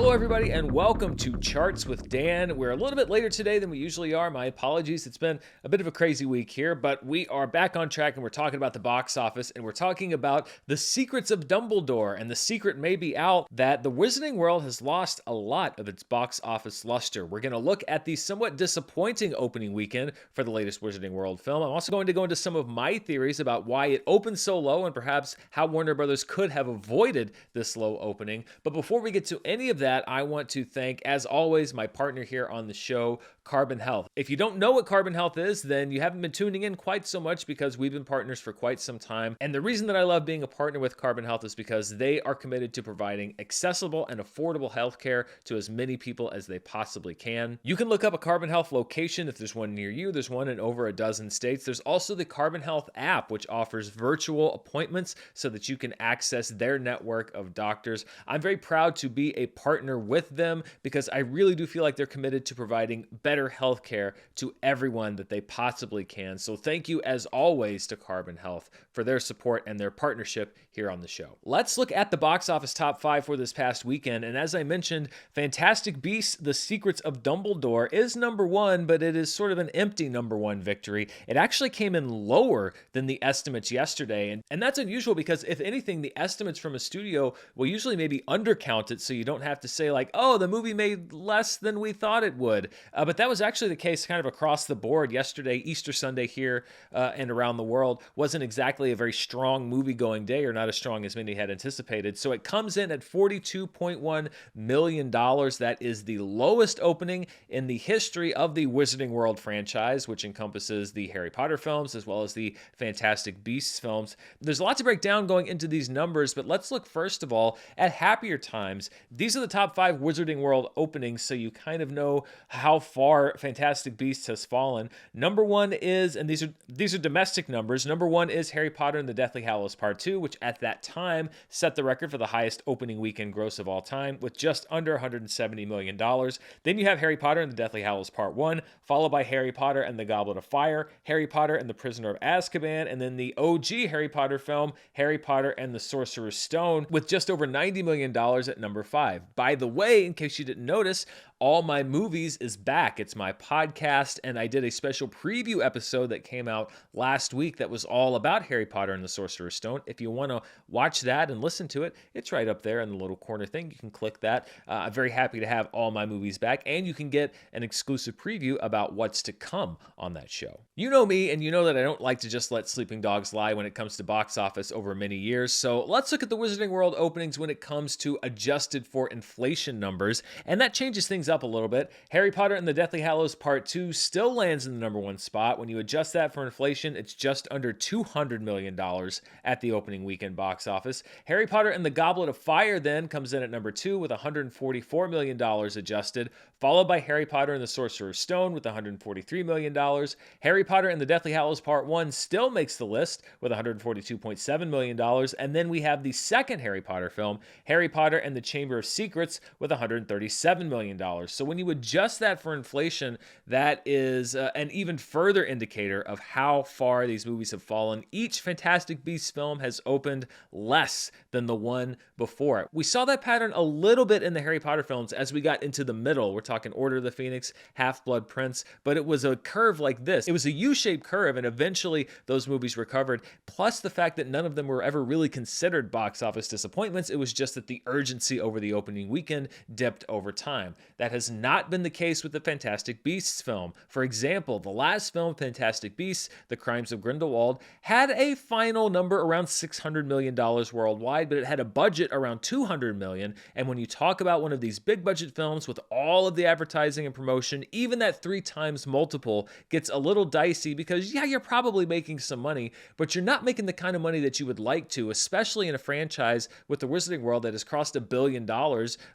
Hello, everybody, and welcome to Charts with Dan. We're a little bit later today than we usually are. My apologies. It's been a bit of a crazy week here, but we are back on track and we're talking about the box office and we're talking about the Secrets of Dumbledore. And the secret may be out that the Wizarding World has lost a lot of its box office luster. We're going to look at the somewhat disappointing opening weekend for the latest Wizarding World film. I'm also going to go into some of my theories about why it opened so low and perhaps how Warner Brothers could have avoided this low opening. But before we get to any of that, I want to thank, as always, my partner here on the show, Carbon Health. If you don't know what Carbon Health is, then you haven't been tuning in quite so much because we've been partners for quite some time. And the reason that I love being a partner with Carbon Health is because they are committed to providing accessible and affordable healthcare to as many people as they possibly can. You can look up a Carbon Health location if there's one near you. There's one in over a dozen states. There's also the Carbon Health app, which offers virtual appointments so that you can access their network of doctors. I'm very proud to be a partner with them because I really do feel like they're committed to providing better healthcare to everyone that they possibly can. So thank you, as always, to Carbon Health for their support and their partnership here on the show. Let's look at the box office top 5 for this past weekend. And as I mentioned, Fantastic Beasts: The Secrets of Dumbledore is number 1, but it is sort of an empty number 1 victory. It actually came in lower than the estimates yesterday. And that's unusual because, if anything, the estimates from a studio will usually maybe undercount it so you don't have to say like, oh, the movie made less than we thought it would. But that was actually the case kind of across the board yesterday. Easter Sunday here and around the world wasn't exactly a very strong movie-going day, or not as strong as many had anticipated. So it comes in at $42.1 million. That is the lowest opening in the history of the Wizarding World franchise, which encompasses the Harry Potter films as well as the Fantastic Beasts films. There's a lot to break down going into these numbers, but let's look first of all at happier times. These are the top 5 Wizarding World openings, so you kind of know how far Fantastic Beasts has fallen. Number 1 is, and these are domestic numbers, number 1 is Harry Potter and the Deathly Hallows Part 2, which at that time set the record for the highest opening weekend gross of all time with just under $170 million. Then you have Harry Potter and the Deathly Hallows Part 1, followed by Harry Potter and the Goblet of Fire, Harry Potter and the Prisoner of Azkaban, and then the OG Harry Potter film, Harry Potter and the Sorcerer's Stone, with just over $90 million at number 5. By the way, in case you didn't notice, All My Movies is back. It's my podcast, and I did a special preview episode that came out last week that was all about Harry Potter and the Sorcerer's Stone. If you want to watch that and listen to it, it's right up there in the little corner thing. You can click that. I'm very happy to have All My Movies back, and you can get an exclusive preview about what's to come on that show. You know me, and you know that I don't like to just let sleeping dogs lie when it comes to box office over many years. So let's look at the Wizarding World openings when it comes to adjusted for inflation numbers, and that changes things up a little bit. Harry Potter and the Deathly Hallows Part 2 still lands in the number 1 spot. When you adjust that for inflation, it's just under $200 million at the opening weekend box office. Harry Potter and the Goblet of Fire then comes in at number 2 with $144 million adjusted, followed by Harry Potter and the Sorcerer's Stone with $143 million. Harry Potter and the Deathly Hallows Part 1 still makes the list with $142.7 million. And then we have the second Harry Potter film, Harry Potter and the Chamber of Secrets, with $137 million. So when you adjust that for inflation, that is an even further indicator of how far these movies have fallen. Each Fantastic Beasts film has opened less than the one before it. We saw that pattern a little bit in the Harry Potter films as we got into the middle. We're talking Order of the Phoenix, Half-Blood Prince, but it was a curve like this. It was a U-shaped curve, and eventually those movies recovered, plus the fact that none of them were ever really considered box office disappointments. It was just that the urgency over the opening weekend dipped over time. That has not been the case with the Fantastic Beasts film. For example, the last film, Fantastic Beasts: The Crimes of Grindelwald, had a final number around $600 million worldwide, but it had a budget around $200 million. And when you talk about one of these big budget films with all of the advertising and promotion, even that 3 times multiple gets a little dicey because, yeah, you're probably making some money, but you're not making the kind of money that you would like to, especially in a franchise with the Wizarding World that has crossed $1 billion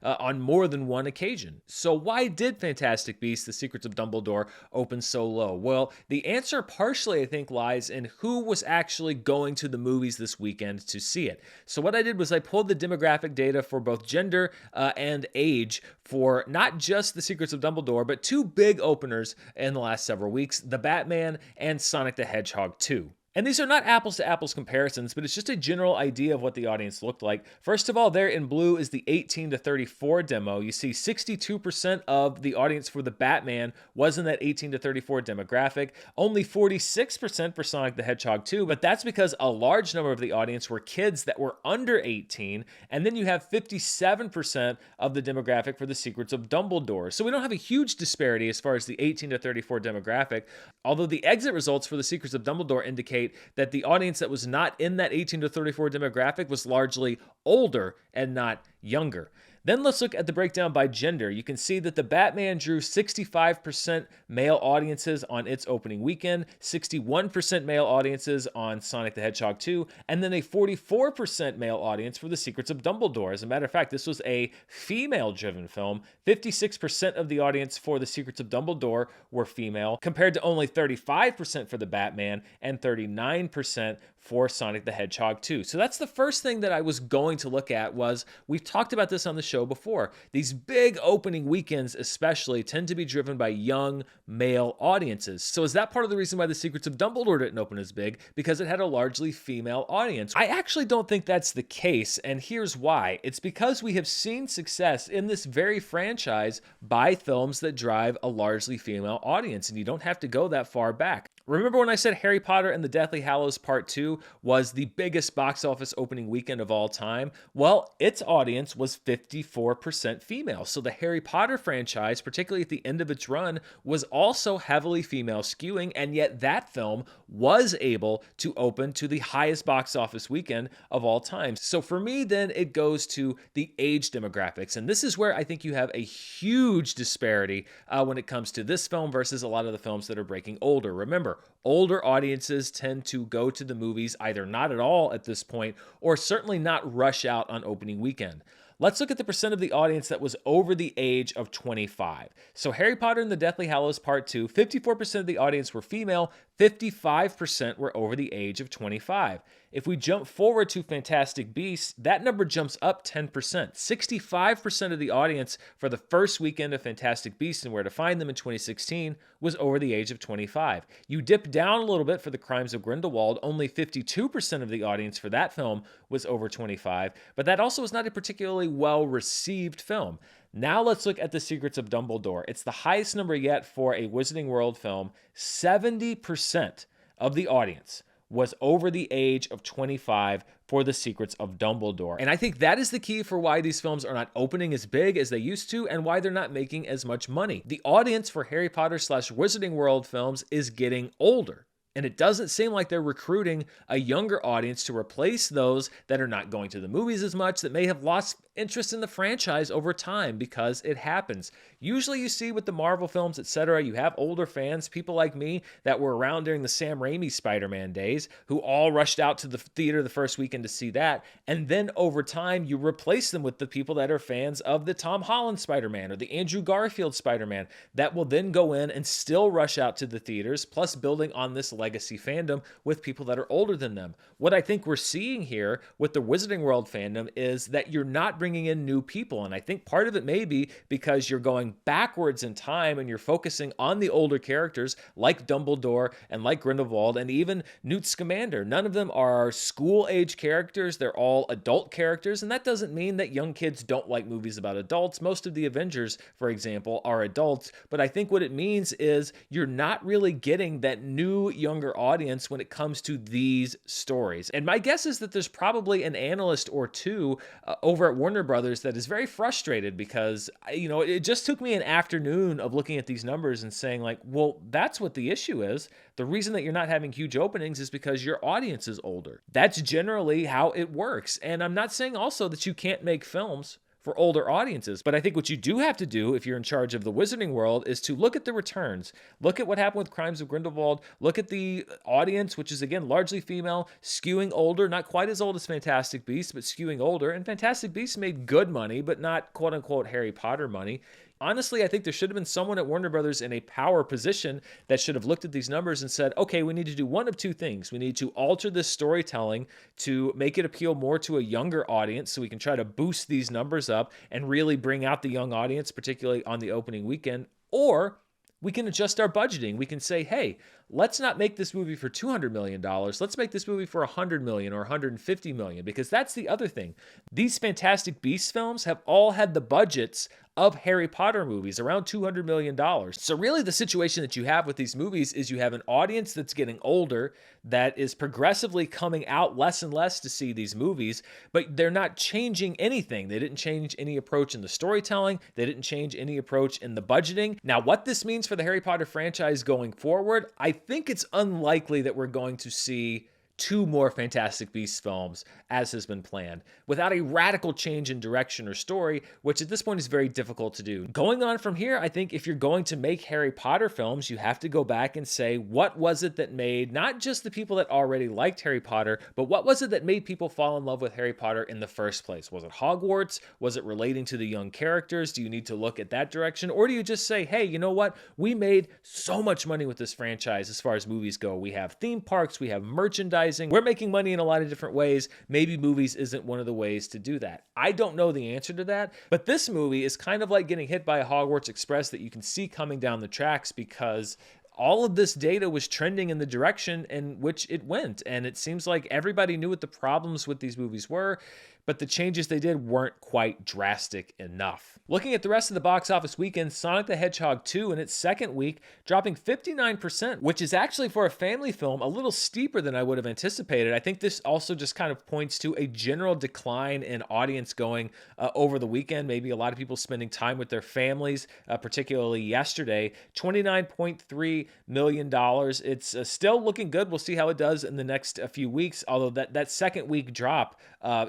on more than one occasion. So why did Fantastic Beasts: The Secrets of Dumbledore open so low? Well, the answer partially, I think, lies in who was actually going to the movies this weekend to see it. So what I did was I pulled the demographic data for both gender and age for not just The Secrets of Dumbledore, but 2 big openers in the last several weeks, The Batman and Sonic the Hedgehog 2. And these are not apples to apples comparisons, but it's just a general idea of what the audience looked like. First of all, there in blue is the 18 to 34 demo. You see 62% of the audience for the Batman was in that 18 to 34 demographic, only 46% for Sonic the Hedgehog 2, but that's because a large number of the audience were kids that were under 18, and then you have 57% of the demographic for the Secrets of Dumbledore. So we don't have a huge disparity as far as the 18 to 34 demographic, although the exit results for the Secrets of Dumbledore indicate that the audience that was not in that 18 to 34 demographic was largely older and not younger. Then let's look at the breakdown by gender. You can see that the Batman drew 65% male audiences on its opening weekend, 61% male audiences on Sonic the Hedgehog 2, and then a 44% male audience for The Secrets of Dumbledore. As a matter of fact, this was a female-driven film. 56% of the audience for The Secrets of Dumbledore were female, compared to only 35% for the Batman and 39% for Sonic the Hedgehog 2. So that's the first thing that I was going to look at. Was we've talked about this on the show before. These big opening weekends especially tend to be driven by young male audiences. So is that part of the reason why The Secrets of Dumbledore didn't open as big? Because it had a largely female audience. I actually don't think that's the case, and here's why. It's because we have seen success in this very franchise by films that drive a largely female audience, and you don't have to go that far back. Remember when I said Harry Potter and the Deathly Hallows Part 2 was the biggest box office opening weekend of all time? Well, its audience was 54% female. So the Harry Potter franchise, particularly at the end of its run, was also heavily female skewing, and yet that film was able to open to the highest box office weekend of all time. So for me, then it goes to the age demographics. And this is where I think you have a huge disparity when it comes to this film versus a lot of the films that are breaking older. Remember, older audiences tend to go to the movies either not at all at this point or certainly not rush out on opening weekend. Let's look at the percent of the audience that was over the age of 25. So Harry Potter and the Deathly Hallows Part 2, 54% of the audience were female, 55% were over the age of 25. If we jump forward to Fantastic Beasts, that number jumps up 10%. 65% of the audience for the first weekend of Fantastic Beasts and Where to Find Them in 2016 was over the age of 25. You dip down a little bit for The Crimes of Grindelwald, only 52% of the audience for that film was over 25, but that also was not a particularly well-received film. Now let's look at The Secrets of Dumbledore. It's the highest number yet for a Wizarding World film. 70% of the audience was over the age of 25 for The Secrets of Dumbledore. And I think that is the key for why these films are not opening as big as they used to and why they're not making as much money. The audience for Harry Potter / Wizarding World films is getting older. And it doesn't seem like they're recruiting a younger audience to replace those that are not going to the movies as much, that may have lost interest in the franchise over time, because it happens. Usually you see with the Marvel films, etc., you have older fans, people like me that were around during the Sam Raimi Spider-Man days, who all rushed out to the theater the first weekend to see that. And then over time, you replace them with the people that are fans of the Tom Holland Spider-Man or the Andrew Garfield Spider-Man that will then go in and still rush out to the theaters, plus building on this legacy fandom with people that are older than them. What I think we're seeing here with the Wizarding World fandom is that you're not bringing in new people. And I think part of it may be because you're going backwards in time and you're focusing on the older characters like Dumbledore and like Grindelwald and even Newt Scamander. None of them are school-age characters. They're all adult characters. And that doesn't mean that young kids don't like movies about adults. Most of the Avengers, for example, are adults. But I think what it means is you're not really getting that new, younger audience when it comes to these stories. And my guess is that there's probably an analyst or two over at Warner Brothers that is very frustrated because, it just took me an afternoon of looking at these numbers and saying like, well, that's what the issue is. The reason that you're not having huge openings is because your audience is older. That's generally how it works. And I'm not saying also that you can't make films for older audiences. But I think what you do have to do if you're in charge of the Wizarding World is to look at the returns. Look at what happened with Crimes of Grindelwald. Look at the audience, which is, again, largely female, skewing older, not quite as old as Fantastic Beasts, but skewing older. And Fantastic Beasts made good money, but not quote-unquote Harry Potter money. Honestly, I think there should have been someone at Warner Brothers in a power position that should have looked at these numbers and said, okay, we need to do one of two things. We need to alter this storytelling to make it appeal more to a younger audience so we can try to boost these numbers up and really bring out the young audience, particularly on the opening weekend. Or We can adjust our budgeting. We can say, hey, let's not make this movie for $200 million. Let's make this movie for $100 million or $150 million, because that's the other thing. These Fantastic Beasts films have all had the budgets of Harry Potter movies, around $200 million. So really the situation that you have with these movies is you have an audience that's getting older, that is progressively coming out less and less to see these movies, but they're not changing anything. They didn't change any approach in the storytelling. They didn't change any approach in the budgeting. Now, what this means for the Harry Potter franchise going forward, I think it's unlikely that we're going to see two more Fantastic Beasts films, as has been planned, without a radical change in direction or story, which at this point is very difficult to do. Going on from here, I think if you're going to make Harry Potter films, you have to go back and say, what was it that made not just the people that already liked Harry Potter, but what was it that made people fall in love with Harry Potter in the first place? Was it Hogwarts? Was it relating to the young characters? Do you need to look at that direction? Or do you just say, hey, you know what? We made so much money with this franchise as far as movies go. We have theme parks, we have merchandise, we're making money in a lot of different ways. Maybe movies isn't one of the ways to do that. I don't know the answer to that, but this movie is kind of like getting hit by a Hogwarts Express that you can see coming down the tracks, because all of this data was trending in the direction in which it went. And it seems like everybody knew what the problems with these movies were, but the changes they did weren't quite drastic enough. Looking at the rest of the box office weekend, Sonic the Hedgehog 2 in its second week dropping 59%, which is actually for a family film a little steeper than I would have anticipated. I think this also just kind of points to a general decline in audience going over the weekend. Maybe a lot of people spending time with their families, particularly yesterday. $29.3 million. It's still looking good. We'll see how it does in the next few weeks, although that second week drop,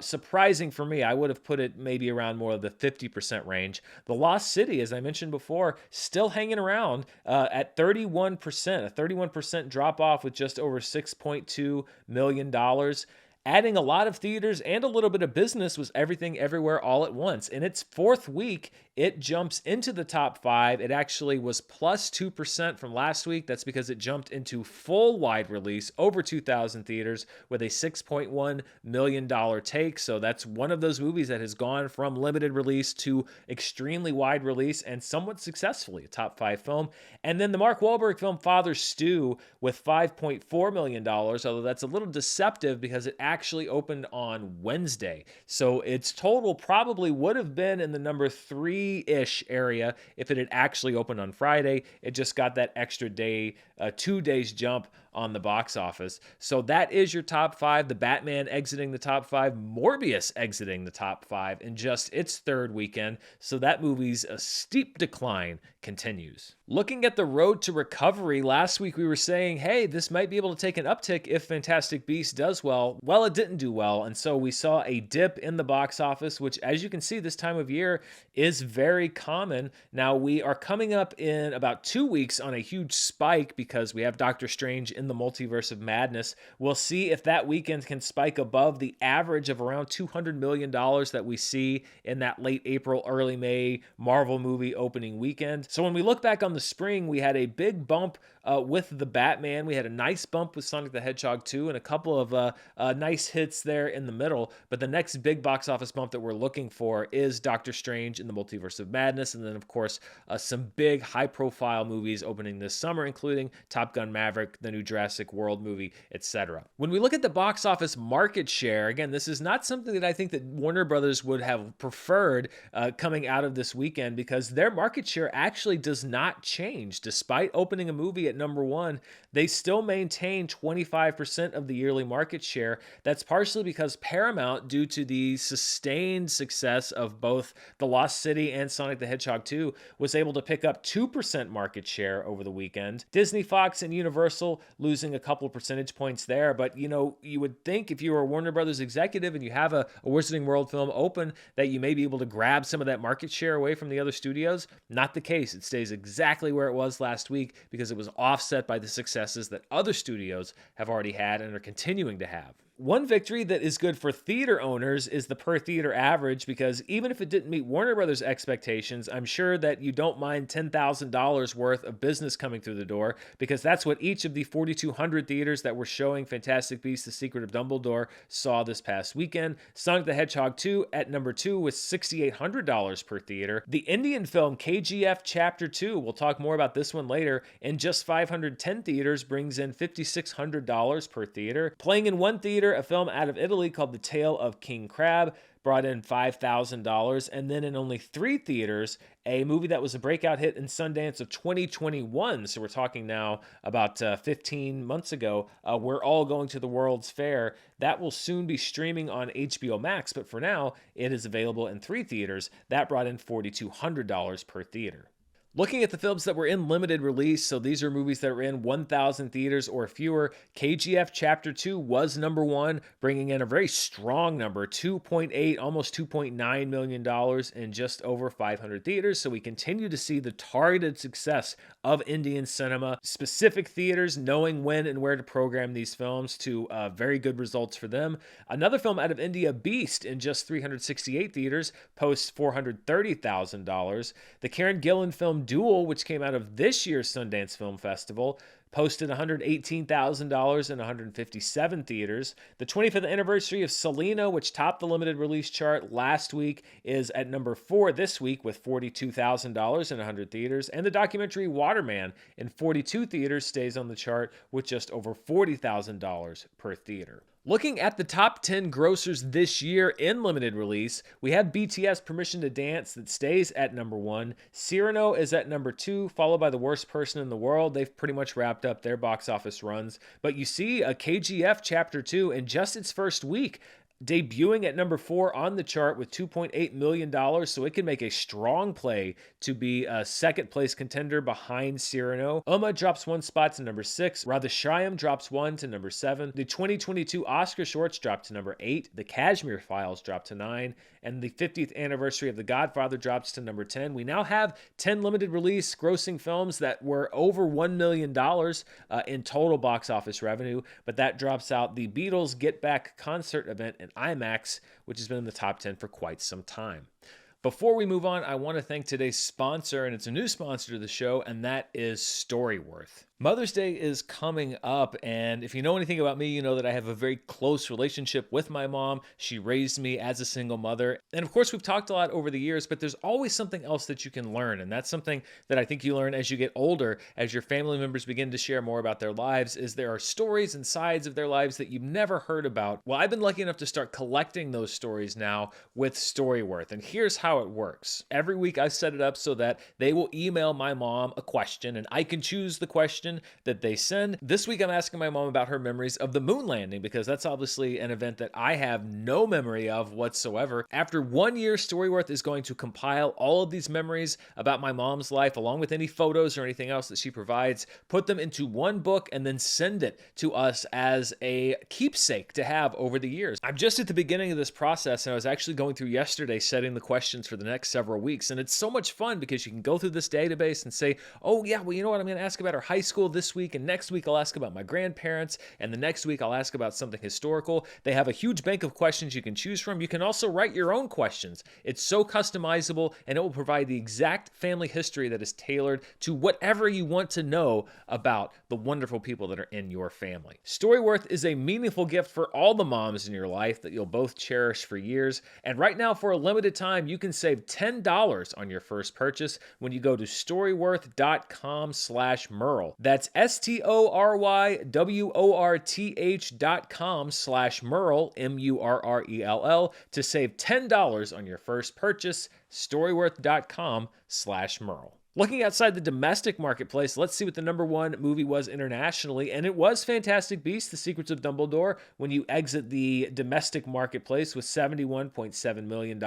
surprising for me. I would have put it maybe around more of the 50% range. The Lost City, as I mentioned before, still hanging around at 31%, a 31% drop off with just over $6.2 million. Adding a lot of theaters and a little bit of business was Everything Everywhere All at Once. In its fourth week, it jumps into the top 5. It actually was plus 2% from last week. That's because it jumped into full wide release over 2,000 theaters with a $6.1 million take. So that's one of those movies that has gone from limited release to extremely wide release, and somewhat successfully a top 5 film. And then the Mark Wahlberg film Father Stew with $5.4 million, although that's a little deceptive because it actually opened on Wednesday. So its total probably would have been in the number 3-ish area if it had actually opened on Friday. It just got that extra day, 2 days jump on the box office. So that is your top 5. The Batman exiting the top 5, Morbius exiting the top 5 in just its third weekend. So that movie's a steep decline continues. Looking at the road to recovery, last week we were saying, hey, this might be able to take an uptick if Fantastic Beasts does well. Well, it didn't do well, and so we saw a dip in the box office, which, as you can see, this time of year is very common. Now, we are coming up in about 2 weeks on a huge spike because we have Doctor Strange in the Multiverse of Madness. We'll see if that weekend can spike above the average of around $200 million that we see in that late April, early May Marvel movie opening weekend. So when we look back on the spring, we had a big bump with the Batman. We had a nice bump with Sonic the Hedgehog 2 and a couple of nice hits there in the middle. But the next big box office bump that we're looking for is Doctor Strange in the Multiverse of Madness. And then, of course, some big high-profile movies opening this summer, including Top Gun Maverick, the new Jurassic World movie, etc. When we look at the box office market share, again, this is not something that I think that Warner Brothers would have preferred coming out of this weekend, because their market share actually does not change. Despite opening a movie at number 1, they still maintain 25% of the yearly market share. That's partially because Paramount, due to the sustained success of both The Lost City and Sonic the Hedgehog 2, was able to pick up 2% market share over the weekend. Disney, Fox, and Universal losing a couple of percentage points there. But, you know, you would think if you were a Warner Brothers executive and you have a Wizarding World film open, that you may be able to grab some of that market share away from the other studios. Not the case. It stays exactly where it was last week because it was offset by the successes that other studios have already had and are continuing to have. One victory that is good for theater owners is the per theater average, because even if it didn't meet Warner Brothers expectations, I'm sure that you don't mind $10,000 worth of business coming through the door, because that's what each of the 4,200 theaters that were showing Fantastic Beasts: The Secret of Dumbledore saw this past weekend. Sonic the Hedgehog 2 at number 2 with $6,800 per theater. The Indian film KGF Chapter 2, we'll talk more about this one later, in just 510 theaters brings in $5,600 per theater. Playing in one theater, a film out of Italy called The Tale of King Crab brought in $5,000. And then in only 3 theaters, a movie that was a breakout hit in Sundance of 2021, so we're talking now about 15 months ago, We're All Going to the World's Fair, that will soon be streaming on HBO Max, but for now, it is available in 3 theaters. That brought in $4,200 per theater. Looking at the films that were in limited release, so these are movies that were in 1,000 theaters or fewer, KGF Chapter 2 was number 1, bringing in a very strong number, 2.8, almost $2.9 million in just over 500 theaters. So we continue to see the targeted success of Indian cinema, specific theaters knowing when and where to program these films to very good results for them. Another film out of India, Beast, in just 368 theaters, posts $430,000. The Karen Gillan film Duel, which came out of this year's Sundance Film Festival, posted $118,000 in 157 theaters. The 25th anniversary of Selena, which topped the limited release chart last week, is at number 4 this week with $42,000 in 100 theaters. And the documentary Waterman in 42 theaters stays on the chart with just over $40,000 per theater. Looking at the top 10 grossers this year in limited release, we have BTS Permission to Dance that stays at number 1. Cyrano is at number 2, followed by The Worst Person in the World. They've pretty much wrapped up their box office runs. But you see a KGF Chapter 2 in just its first week, debuting at number 4 on the chart with $2.8 million, so it can make a strong play to be a second place contender behind Cyrano. Uma drops 1 spot to number 6. Radhashyam drops 1 to number 7. The 2022 Oscar shorts dropped to number 8. The Kashmir Files dropped to 9. And the 50th anniversary of The Godfather drops to number 10. We now have 10 limited release grossing films that were over $1 million in total box office revenue, but that drops out the Beatles Get Back concert event in IMAX, which has been in the top 10 for quite some time. Before we move on, I want to thank today's sponsor, and it's a new sponsor to the show, and that is Storyworth. Mother's Day is coming up, and if you know anything about me, you know that I have a very close relationship with my mom. She raised me as a single mother. And of course, we've talked a lot over the years, but there's always something else that you can learn. And that's something that I think you learn as you get older, as your family members begin to share more about their lives, is there are stories and sides of their lives that you've never heard about. Well, I've been lucky enough to start collecting those stories now with Storyworth. And here's how it works. Every week I set it up so that they will email my mom a question, and I can choose the question that they send. This week I'm asking my mom about her memories of the moon landing, because that's obviously an event that I have no memory of whatsoever. After 1 year, Storyworth is going to compile all of these memories about my mom's life, along with any photos or anything else that she provides, put them into one book, and then send it to us as a keepsake to have over the years. I'm just at the beginning of this process, and I was actually going through yesterday setting the questions for the next several weeks, and it's so much fun because you can go through this database and say, oh yeah, well, you know what, I'm going to ask about our high school this week, and next week I'll ask about my grandparents, and the next week I'll ask about something historical. They have a huge bank of questions you can choose from. You can also write your own questions. It's so customizable, and it will provide the exact family history that is tailored to whatever you want to know about the wonderful people that are in your family. Storyworth is a meaningful gift for all the moms in your life that you'll both cherish for years. And right now, for a limited time, you can save $10 on your first purchase when you go to storyworth.com/Murrell. That's STORYWORTH.com/Murrell, MURRELL, to save $10 on your first purchase. Storyworth.com/Murrell. Looking outside the domestic marketplace, let's see what the number 1 movie was internationally, and it was Fantastic Beasts: The Secrets of Dumbledore when you exit the domestic marketplace with $71.7 million,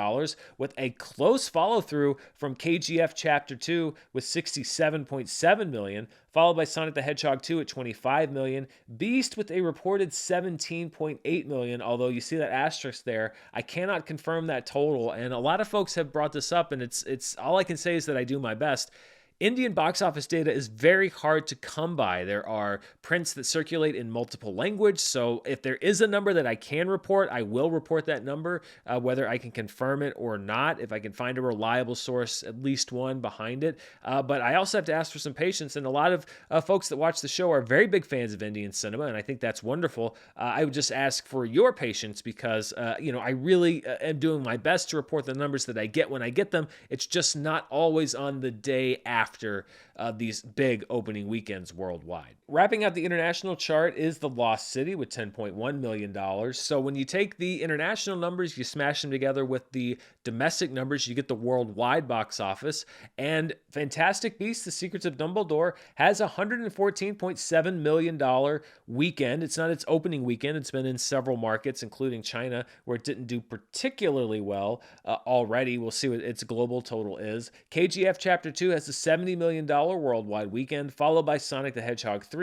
with a close follow-through from KGF Chapter 2 with $67.7 million, followed by Sonic the Hedgehog 2 at $25 million, Beast with a reported $17.8 million, although you see that asterisk there. I cannot confirm that total, and a lot of folks have brought this up, and it's all I can say is that I do my best. Indian box office data is very hard to come by. There are prints that circulate in multiple language, so if there is a number that I can report, I will report that number, whether I can confirm it or not, if I can find a reliable source, at least one behind it. But I also have to ask for some patience, and a lot of folks that watch the show are very big fans of Indian cinema, and I think that's wonderful. I would just ask for your patience because, I really am doing my best to report the numbers that I get when I get them. It's just not always on the day after these big opening weekends worldwide. Wrapping out the international chart is The Lost City with $10.1 million. So when you take the international numbers, you smash them together with the domestic numbers, you get the worldwide box office. And Fantastic Beasts: The Secrets of Dumbledore has a $114.7 million weekend. It's not its opening weekend. It's been in several markets, including China, where it didn't do particularly well already. We'll see what its global total is. KGF Chapter 2 has a $70 million worldwide weekend, followed by Sonic the Hedgehog 3.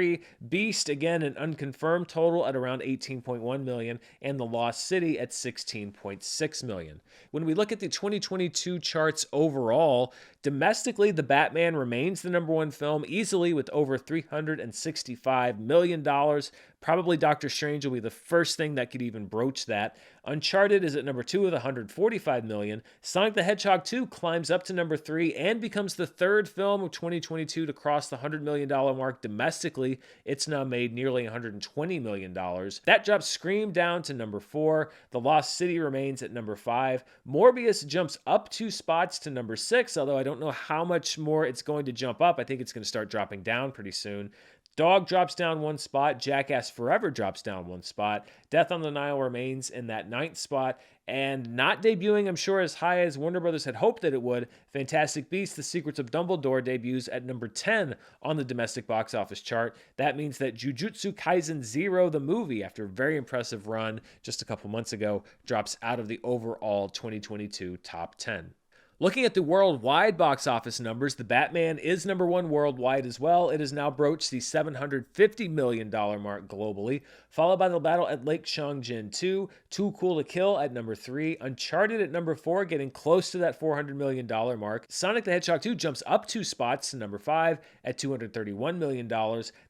Beast, again, an unconfirmed total at around $18.1 million, and The Lost City at $16.6 million. When we look at the 2022 charts overall, domestically, The Batman remains the number one film easily with over $365 million. Probably Doctor Strange will be the first thing that could even broach that. Uncharted is at number 2 with $145 million. Sonic the Hedgehog 2 climbs up to number 3 and becomes the third film of 2022 to cross the $100 million mark domestically. It's now made nearly $120 million. That drops Scream down to number 4. The Lost City remains at number 5. Morbius jumps up 2 spots to number 6, although I don't know how much more it's going to jump up. I think it's going to start dropping down pretty soon. Dog drops down 1 spot. Jackass Forever drops down 1 spot. Death on the Nile remains in that 9th spot. And not debuting, I'm sure, as high as Warner Brothers had hoped that it would, Fantastic Beasts: The Secrets of Dumbledore debuts at number 10 on the domestic box office chart. That means that Jujutsu Kaisen 0, the movie, after a very impressive run just a couple months ago, drops out of the overall 2022 top 10. Looking at the worldwide box office numbers, The Batman is number 1 worldwide as well. It has now broached the $750 million mark globally, followed by The Battle at Lake Changjin 2, Too Cool to Kill at number 3, Uncharted at number 4, getting close to that $400 million mark. Sonic the Hedgehog 2 jumps up 2 spots to number 5 at $231 million.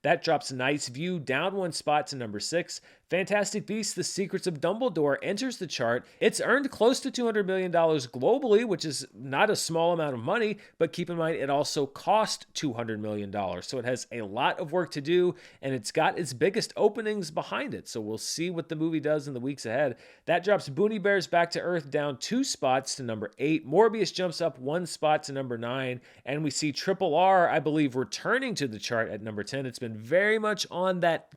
That drops Nice View down 1 spot to number 6. Fantastic Beasts: The Secrets of Dumbledore enters the chart. It's earned close to $200 million globally, which is not a small amount of money, but keep in mind it also cost $200 million. So it has a lot of work to do, and it's got its biggest openings behind it. So we'll see what the movie does in the weeks ahead. That drops Boonie Bears Back to Earth down 2 spots to number 8. Morbius jumps up 1 spot to number 9. And we see Triple R, I believe, returning to the chart at number 10. It's been very much on that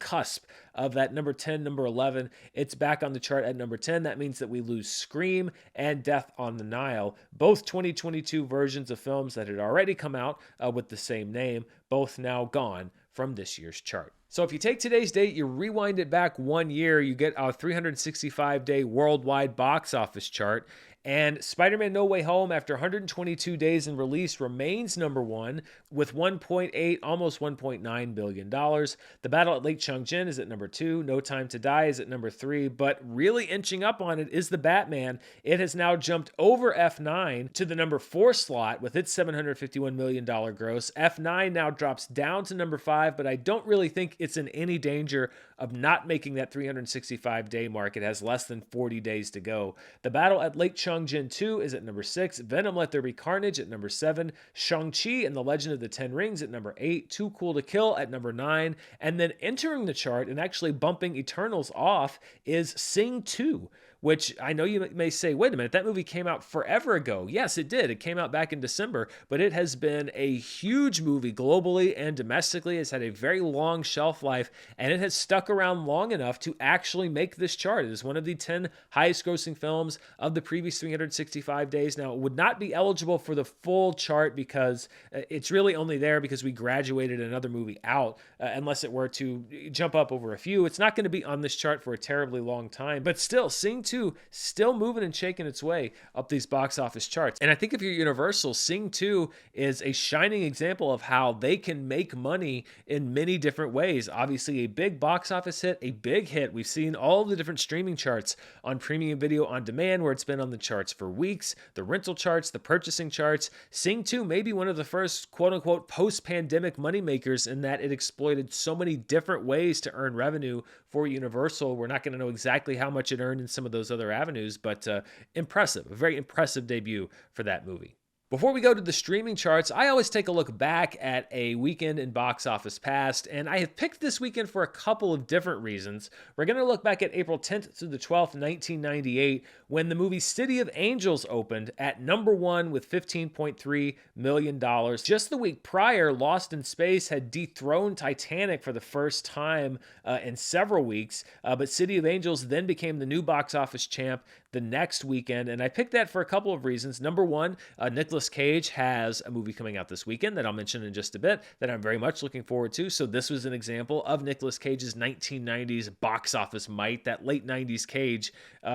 cusp of that number 10, number 11. It's back on the chart at number 10. That means that we lose Scream and Death on the Nile, both 2022 versions of films that had already come out with the same name, both now gone from this year's chart. So if you take today's date, you rewind it back 1 year, you get a 365-day worldwide box office chart. And Spider-Man No Way Home, after 122 days in release, remains number 1 with $1.8, almost $1.9 billion. The Battle at Lake Changjin is at number 2. No Time to Die is at number 3. But really inching up on it is The Batman. It has now jumped over F9 to the number 4 slot with its $751 million gross. F9 now drops down to number 5, but I don't really think it's in any danger of not making that 365-day mark. It has less than 40 days to go. The Battle at Lake Changjin 2 is at number 6. Venom Let There Be Carnage at number 7. Shang-Chi and the Legend of the Ten Rings at number 8. Too Cool to Kill at number 9. And then entering the chart and actually bumping Eternals off is Sing 2, which I know you may say, wait a minute, that movie came out forever ago. Yes, it did. It came out back in December, but it has been a huge movie globally and domestically. It's had a very long shelf life, and it has stuck around long enough to actually make this chart. It is one of the 10 highest grossing films of the previous 365 days. Now, it would not be eligible for the full chart because it's really only there because we graduated another movie out, unless it were to jump up over a few. It's not going to be on this chart for a terribly long time, but still, Sing 2 still moving and shaking its way up these box office charts. And I think if you're Universal, Sing 2 is a shining example of how they can make money in many different ways. Obviously, a big box office hit, a big hit. We've seen all of the different streaming charts on premium video on demand where it's been on the charts for weeks, the rental charts, the purchasing charts. Sing 2 may be one of the first quote-unquote post-pandemic moneymakers in that it exploited so many different ways to earn revenue for Universal. We're not going to know exactly how much it earned in some of those other avenues, but impressive, a very impressive debut for that movie. Before we go to the streaming charts, I always take a look back at a weekend in box office past, and I have picked this weekend for a couple of different reasons. We're going to look back at April 10th through the 12th, 1998, when the movie City of Angels opened at number 1 with $15.3 million. Just the week prior, Lost in Space had dethroned Titanic for the first time in several weeks, but City of Angels then became the new box office champ the next weekend, and I picked that for a couple of reasons. Number one, Nicolas Cage has a movie coming out this weekend that I'll mention in just a bit that I'm very much looking forward to. So this was an example of Nicolas Cage's 1990s box office might. That late 90s Cage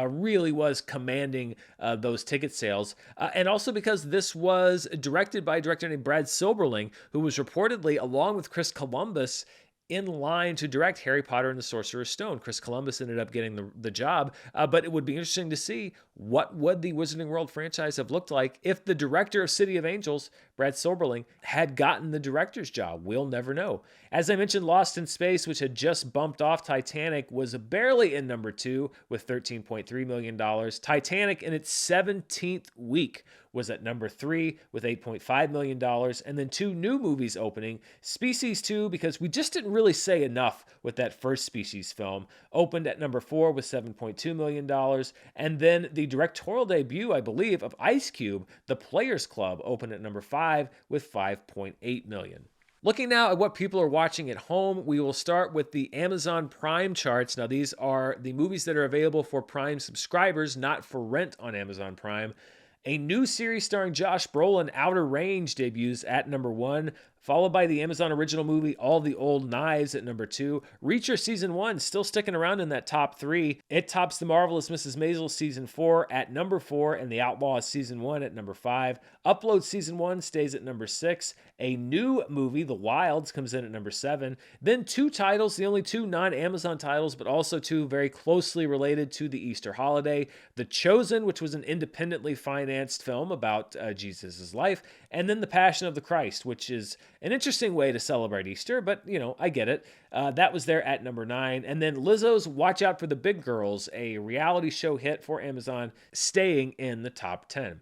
really was commanding those ticket sales. And also because this was directed by a director named Brad Silberling, who was reportedly, along with Chris Columbus, in line to direct Harry Potter and the Sorcerer's Stone. Chris Columbus ended up getting the job, but it would be interesting to see what would the Wizarding World franchise have looked like if the director of City of Angels, Brad Silberling, had gotten the director's job. We'll never know. As I mentioned, Lost in Space, which had just bumped off Titanic, was barely in number 2 with $13.3 million. Titanic, in its 17th week, was at number 3 with $8.5 million. And then 2 new movies opening. Species 2, because we just didn't really say enough with that first Species film, opened at number 4 with $7.2 million. And then the directorial debut, I believe, of Ice Cube, The Players Club, opened at number 5 with $5.8 million. Looking now at what people are watching at home, we will start with the Amazon Prime charts. Now, these are the movies that are available for Prime subscribers, not for rent on Amazon Prime. A new series starring Josh Brolin, Outer Range, debuts at number 1, followed by the Amazon original movie All the Old Knives at number 2. Reacher Season 1 still sticking around in that top 3. It tops The Marvelous Mrs. Maisel Season 4 at number 4 and The Outlaws Season 1 at number 5. Upload Season 1 stays at number 6. A new movie, The Wilds, comes in at number 7. Then 2 titles, the only 2 non-Amazon titles, but also 2 very closely related to the Easter holiday. The Chosen, which was an independently financed film about Jesus' life, and then The Passion of the Christ, which is an interesting way to celebrate Easter, but, I get it. That was there at number 9. And then Lizzo's Watch Out for the Big Girls, a reality show hit for Amazon, staying in the top 10.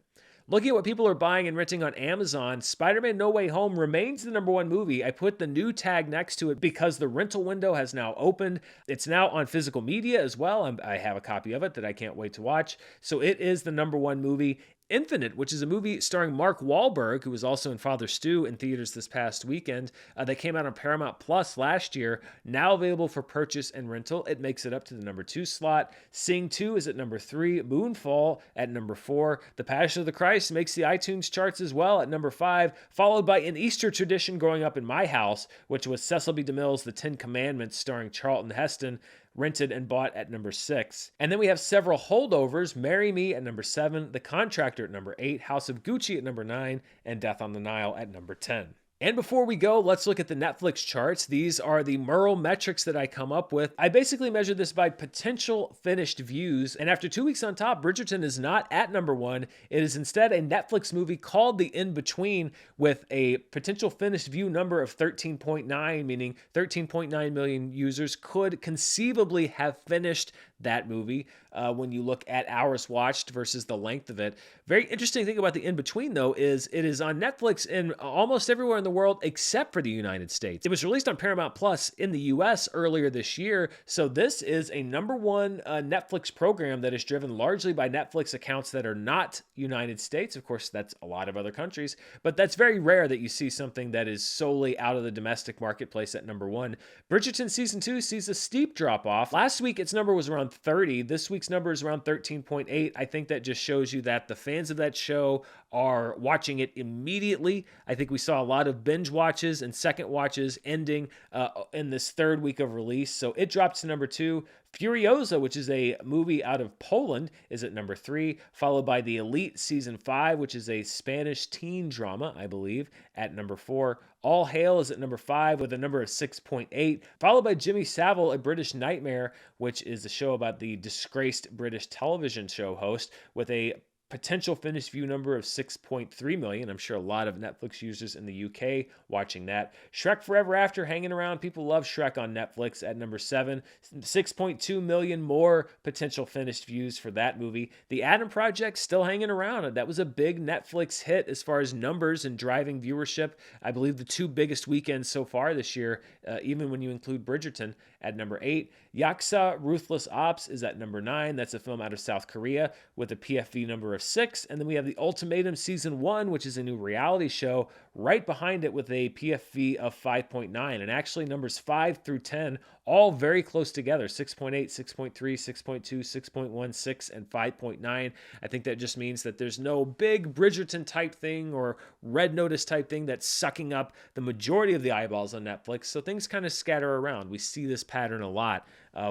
Looking at what people are buying and renting on Amazon, Spider-Man No Way Home remains the number 1 movie. I put the new tag next to it because the rental window has now opened. It's now on physical media as well. I have a copy of it that I can't wait to watch. So it is the number 1 movie. Infinite, which is a movie starring Mark Wahlberg, who was also in Father Stu in theaters this past weekend, that came out on Paramount Plus last year, now available for purchase and rental. It makes it up to the number 2 slot. Sing 2 is at number 3. Moonfall at number 4. The Passion of the Christ makes the iTunes charts as well at number 5, followed by an Easter tradition growing up in my house, which was Cecil B. DeMille's The Ten Commandments starring Charlton Heston, rented and bought at number 6. And then we have several holdovers: Marry Me at number 7, The Contractor at number 8, House of Gucci at number 9, and Death on the Nile at number 10. And before we go, let's look at the Netflix charts. These are the Murrell metrics that I come up with. I basically measure this by potential finished views. And after 2 weeks on top, Bridgerton is not at number 1. It is instead a Netflix movie called The In-Between with a potential finished view number of 13.9, meaning 13.9 million users could conceivably have finished that movie when you look at hours watched versus the length of it. Very interesting thing about The In-Between, though, is it is on Netflix in almost everywhere in the world except for the United States. It was released on Paramount Plus in the US earlier this year, so this is a number 1 Netflix program that is driven largely by Netflix accounts that are not United States. Of course, that's a lot of other countries, but that's very rare that you see something that is solely out of the domestic marketplace at number 1. Bridgerton Season 2 sees a steep drop off. Last week, its number was around 30. This week's number is around 13.8. I think that just shows you that the fans of that show are watching it immediately. I think we saw a lot of binge watches and second watches ending in this 3rd week of release. So it drops to number 2. Furiosa, which is a movie out of Poland, is at number 3, followed by The Elite Season 5, which is a Spanish teen drama, I believe, at number 4. All Hail is at number 5 with a number of 6.8, followed by Jimmy Savile, A British Nightmare, which is a show about the disgraced British television show host, with a potential finished view number of 6.3 million. I'm sure a lot of Netflix users in the UK watching that. Shrek Forever After hanging around. People love Shrek on Netflix at number 7. 6.2 million more potential finished views for that movie. The Adam Project still hanging around. That was a big Netflix hit as far as numbers and driving viewership. I believe the 2 biggest weekends so far this year, even when you include Bridgerton, at number 8. Yaksa Ruthless Ops is at number 9. That's a film out of South Korea with a PFV number of 6. And then we have The Ultimatum Season 1, which is a new reality show, right behind it with a PFV of 5.9. And actually numbers 5 through 10, all very close together, 6.8, 6.3, 6.2, 6.1, 6, and 5.9. I think that just means that there's no big Bridgerton type thing or Red Notice type thing that's sucking up the majority of the eyeballs on Netflix. So things kind of scatter around. We see this pattern a lot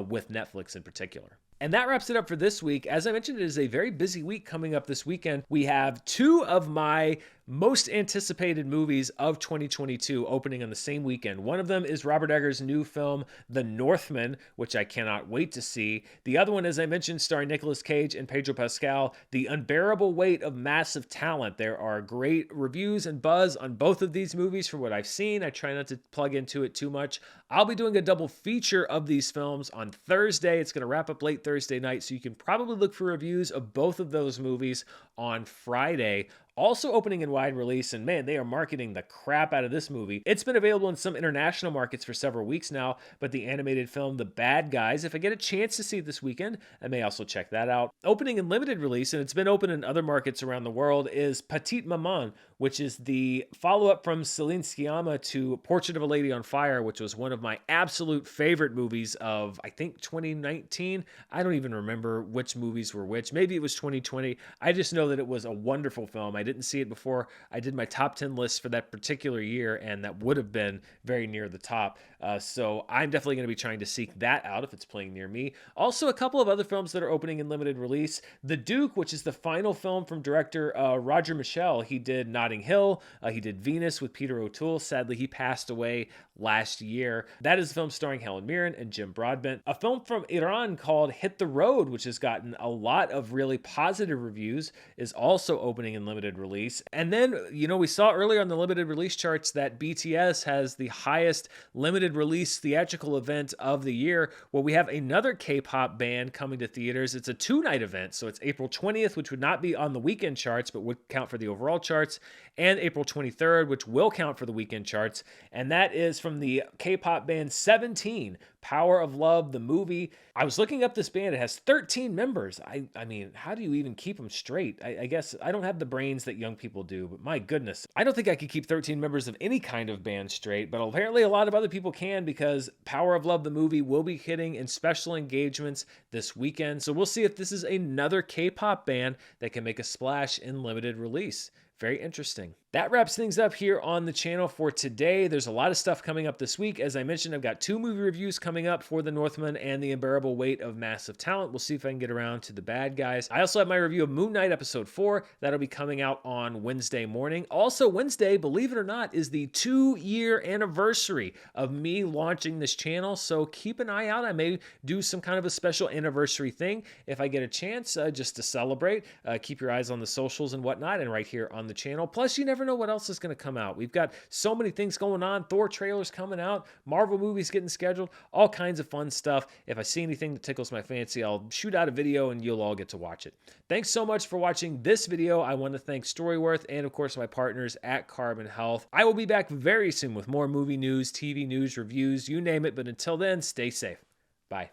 with Netflix in particular. And that wraps it up for this week. As I mentioned, it is a very busy week coming up this weekend. We have 2 of my most anticipated movies of 2022 opening on the same weekend. One of them is Robert Eggers' new film, The Northman, which I cannot wait to see. The other one, as I mentioned, starring Nicolas Cage and Pedro Pascal, The Unbearable Weight of Massive Talent. There are great reviews and buzz on both of these movies from what I've seen. I try not to plug into it too much. I'll be doing a double feature of these films on Thursday. It's going to wrap up late Thursday night, so you can probably look for reviews of both of those movies on Friday. Also opening in wide release, and man, they are marketing the crap out of this movie. It's been available in some international markets for several weeks now, but the animated film The Bad Guys, if I get a chance to see it this weekend, I may also check that out. Opening in limited release, and it's been open in other markets around the world, is Petite Maman, which is the follow-up from Celine Sciamma to Portrait of a Lady on Fire, which was one of my absolute favorite movies of, I think, 2019. I don't even remember which movies were which. Maybe it was 2020. I just know that it was a wonderful film. I didn't see it before I did my top 10 list for that particular year, and that would have been very near the top. So I'm definitely going to be trying to seek that out if it's playing near me. Also, a couple of other films that are opening in limited release. The Duke, which is the final film from director Roger Michell. He did Notting Hill. He did Venus with Peter O'Toole. Sadly, he passed away last year. That is a film starring Helen Mirren and Jim Broadbent. A film from Iran called Hit the Road, which has gotten a lot of really positive reviews, is also opening in limited release. And then, we saw earlier on the limited release charts that BTS has the highest limited release theatrical event of the year. Well, we have another K-pop band coming to theaters. It's a 2-night event, so it's April 20th, which would not be on the weekend charts, but would count for the overall charts, and April 23rd, which will count for the weekend charts. And that is from the K-pop band 17, Power of Love, the movie. I was looking up this band. It has 13 members. I mean, how do you even keep them straight? I guess I don't have the brains that young people do, but my goodness, I don't think I could keep 13 members of any kind of band straight, but apparently a lot of other people can, because Power of Love, the movie, will be hitting in special engagements this weekend. So we'll see if this is another K-pop band that can make a splash in limited release. Very interesting. That wraps things up here on the channel for today. There's a lot of stuff coming up this week. As I mentioned, I've got 2 movie reviews coming up for The Northman and The Unbearable Weight of Massive Talent. We'll see if I can get around to The Bad Guys. I also have my review of Moon Knight Episode 4. That'll be coming out on Wednesday morning. Also, Wednesday, believe it or not, is the 2-year anniversary of me launching this channel. So keep an eye out. I may do some kind of a special anniversary thing if I get a chance, just to celebrate. Keep your eyes on the socials and whatnot, and right here on the channel. Plus, you never know what else is going to come out. We've got so many things going on. Thor trailers coming out, Marvel movies getting scheduled, all kinds of fun stuff. If I see anything that tickles my fancy, I'll shoot out a video and you'll all get to watch it. Thanks so much for watching this video. I want to thank Storyworth and, of course, my partners at Carbon Health. I will be back very soon with more movie news, TV news, reviews, you name it. But until then, stay safe. Bye.